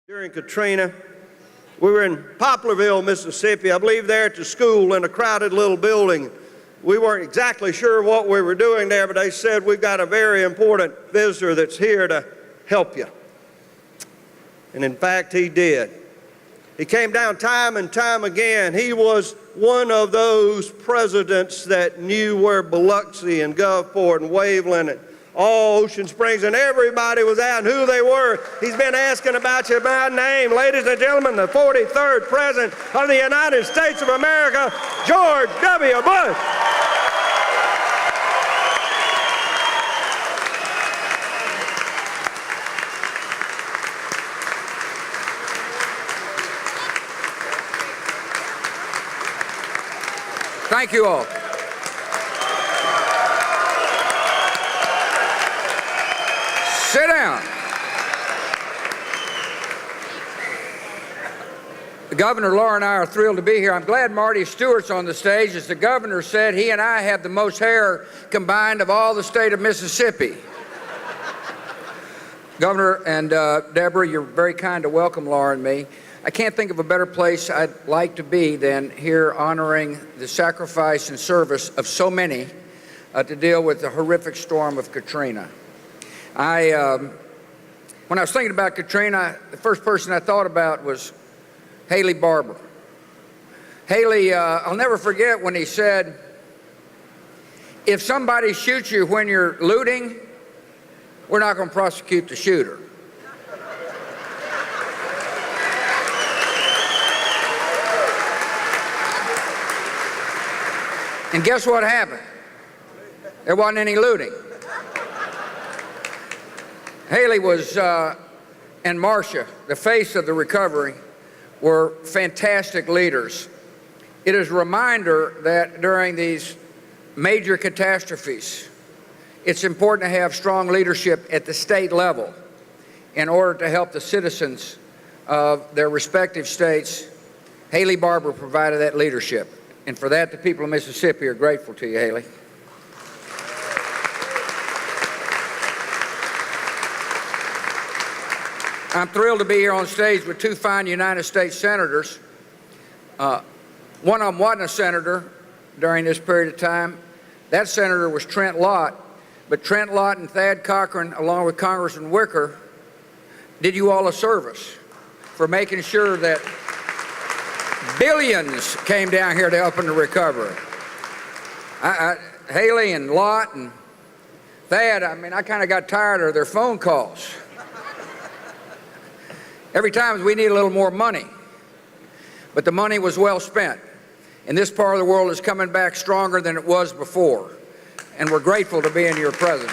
During Katrina, we were in Poplarville, Mississippi, I believe there at the school in a crowded little building. We weren't exactly sure what we were doing there, but they said, we've got a very important visitor that's here to help you. And in fact, he did. He came down time and time again. He was one of those presidents that knew where Biloxi and Gulfport and Waveland and all Ocean Springs and everybody was out and who they were. He's been asking about you by name. Ladies and gentlemen, the 43rd President of the United States of America, George W. Bush. Thank you all. Sit down. The Governor, Laura, and I are thrilled to be here. I'm glad Marty Stewart's on the stage. As the governor said, he and I have the most hair combined of all the state of Mississippi. Governor and Deborah, you're very kind to welcome Laura and me. I can't think of a better place I'd like to be than here honoring the sacrifice and service of so many to deal with the horrific storm of Katrina. When I was thinking about Katrina, the first person I thought about was Haley Barbour. Haley, I'll never forget when he said, if somebody shoots you when you're looting, we're not going to prosecute the shooter. And guess what happened? There wasn't any looting. Haley was, and Marcia, the face of the recovery, were fantastic leaders. It is a reminder that during these major catastrophes, it's important to have strong leadership at the state level in order to help the citizens of their respective states. Haley Barbour provided that leadership. And for that, the people of Mississippi are grateful to you, Haley. I'm thrilled to be here on stage with two fine United States senators. One of them wasn't a senator during this period of time. That senator was Trent Lott. But Trent Lott and Thad Cochran, along with Congressman Wicker, did you all a service for making sure that billions came down here to help in the recovery. Haley and Lott and Thad, I kind of got tired of their phone calls. Every time we need a little more money. But the money was well spent. And this part of the world is coming back stronger than it was before. And we're grateful to be in your presence.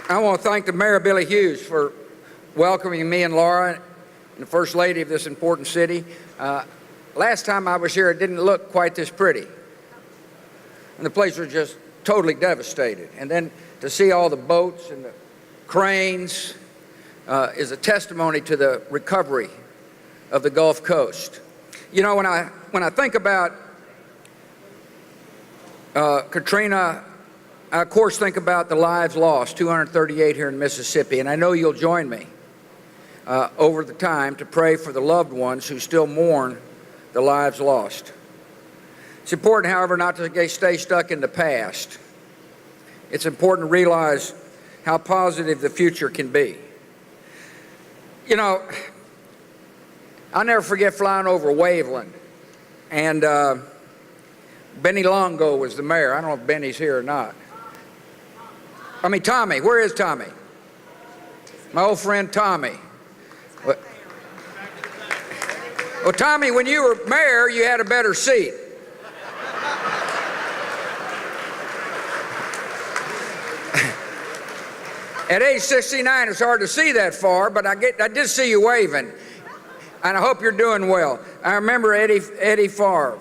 I want to thank the Mayor, Billy Hughes, for welcoming me and Laura and the First Lady of this important city. Last time I was here, it didn't look quite this pretty. And the place was just totally devastated. And then to see all the boats and the cranes is a testimony to the recovery of the Gulf Coast. You know, when I think about Katrina, I of course think about the lives lost, 238 here in Mississippi, and I know you'll join me over the time to pray for the loved ones who still mourn the lives lost. It's important, however, not to stay stuck in the past. It's important to realize how positive the future can be. You know, I'll never forget flying over Waveland, and Benny Longo was the mayor. I don't know if Benny's here or not. Tommy. Where is Tommy? My old friend Tommy. Well, Tommy, when you were mayor, you had a better seat. At age 69, it's hard to see that far, but I did see you waving, and I hope you're doing well. I remember Eddie Favre.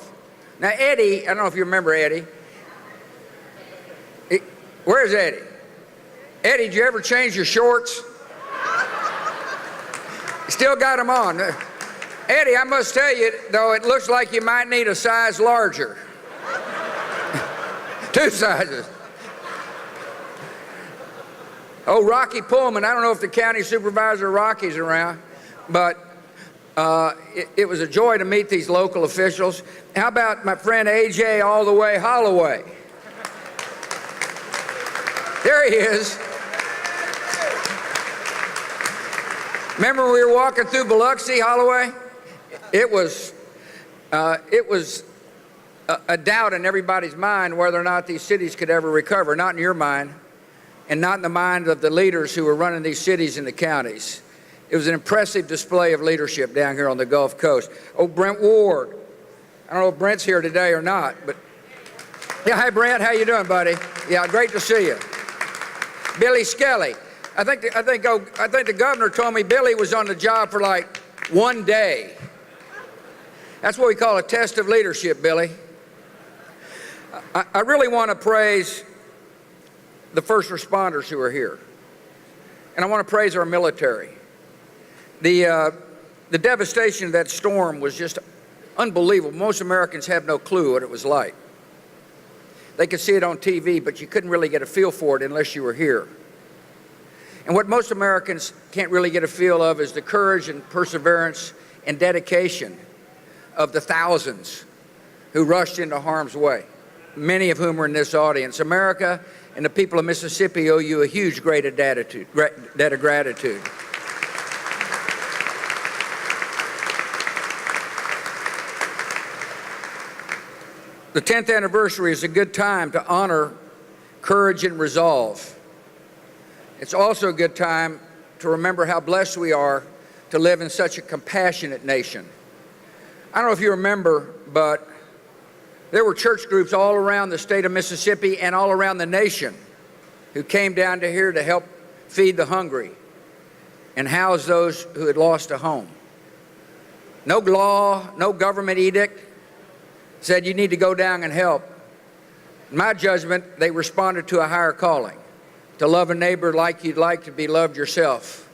Now, Eddie, I don't know if you remember Eddie. Where's Eddie? Eddie, did you ever change your shorts? Still got them on. Eddie, I must tell you, though, it looks like you might need a size larger. 2 sizes. Oh, Rocky Pullman. I don't know if the county supervisor Rocky's around, but it was a joy to meet these local officials. How about my friend A.J. all the way Holloway? There he is. Remember we were walking through Biloxi, Holloway? It was a doubt in everybody's mind whether or not these cities could ever recover. Not in your mind, and not in the mind of the leaders who were running these cities and the counties. It was an impressive display of leadership down here on the Gulf Coast. Oh, Brent Ward. I don't know if Brent's here today or not, but yeah, hi Brent, how you doing, buddy? Yeah, great to see you. Billy Skelly. I think the governor told me Billy was on the job for like 1 day. That's what we call a test of leadership, Billy. I really want to praise the first responders who are here. And I want to praise our military. The devastation of that storm was just unbelievable. Most Americans have no clue what it was like. They could see it on TV, but you couldn't really get a feel for it unless you were here. And what most Americans can't really get a feel of is the courage and perseverance and dedication of the thousands who rushed into harm's way, many of whom are in this audience. America and the people of Mississippi owe you a huge debt of gratitude. The 10th anniversary is a good time to honor courage and resolve. It's also a good time to remember how blessed we are to live in such a compassionate nation. I don't know if you remember, but there were church groups all around the state of Mississippi and all around the nation who came down to here to help feed the hungry and house those who had lost a home. No law, no government edict said you need to go down and help. In my judgment, they responded to a higher calling, to love a neighbor like you'd like to be loved yourself.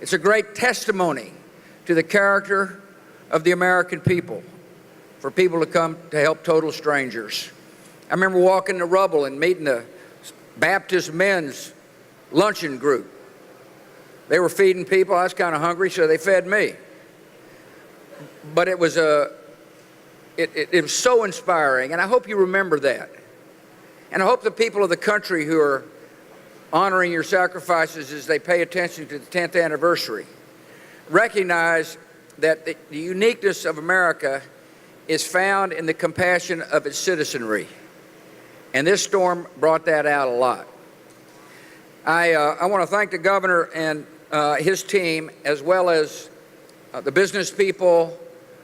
It's a great testimony to the character of the American people, for people to come to help total strangers. I remember walking the rubble and meeting the Baptist men's luncheon group. They were feeding people. I was kind of hungry, so they fed me. But it was it was so inspiring, and I hope you remember that. And I hope the people of the country who are honoring your sacrifices as they pay attention to the 10th anniversary recognize that the uniqueness of America is found in the compassion of its citizenry. And this storm brought that out a lot. I want to thank the governor and his team, as well as the business people,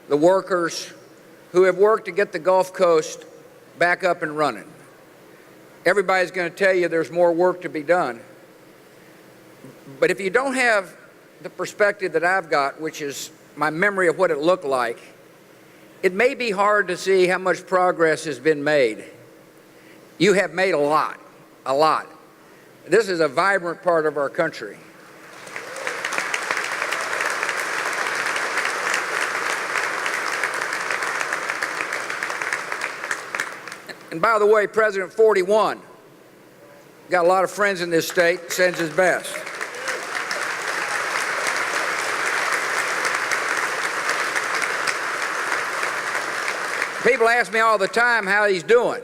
the workers who have worked to get the Gulf Coast back up and running. Everybody's going to tell you there's more work to be done. But if you don't have the perspective that I've got, which is my memory of what it looked like, it may be hard to see how much progress has been made. You have made a lot, a lot. This is a vibrant part of our country. And by the way, President 41 got a lot of friends in this state, sends his best. People ask me all the time how he's doing.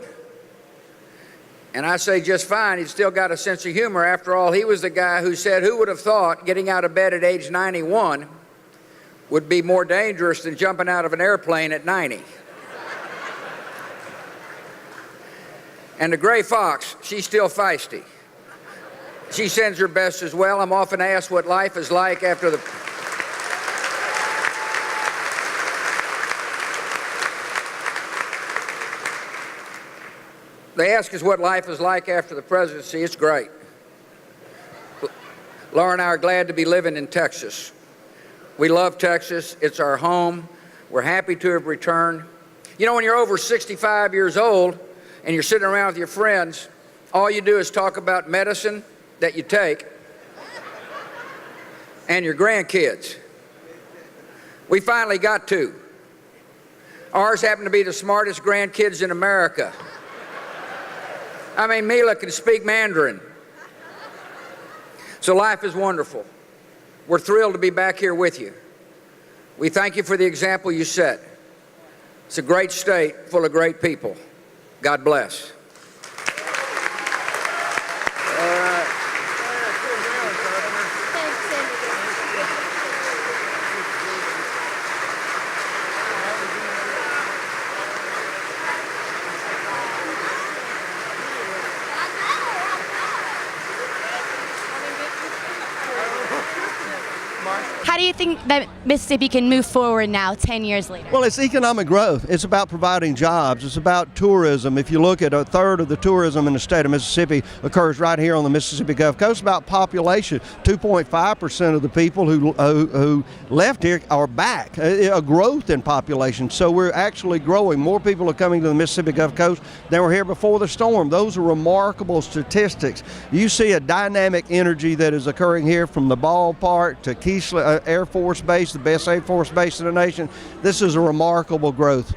And I say just fine. He's still got a sense of humor. After all, he was the guy who said, who would have thought getting out of bed at age 91 would be more dangerous than jumping out of an airplane at 90? And the gray fox, she's still feisty. She sends her best as well. I'm often asked what life is like after the... They ask us what life is like after the presidency. It's great. Laura and I are glad to be living in Texas. We love Texas. It's our home. We're happy to have returned. You know, when you're over 65 years old and you're sitting around with your friends, all you do is talk about medicine that you take and your grandkids. We finally got two. Ours happen to be the smartest grandkids in America. I mean, Mila can speak Mandarin. So life is wonderful. We're thrilled to be back here with you. We thank you for the example you set. It's a great state full of great people. God bless. How do you think that Mississippi can move forward now, 10 years later? Well, it's economic growth. It's about providing jobs. It's about tourism. If you look at a third of the tourism in the state of Mississippi occurs right here on the Mississippi Gulf Coast. About population, 2.5% of the people who left here are back. A growth in population. So we're actually growing. More people are coming to the Mississippi Gulf Coast than were here before the storm. Those are remarkable statistics. You see a dynamic energy that is occurring here from the ballpark to Keesler Air Force Base, the best Air Force base in the nation. This is a remarkable growth.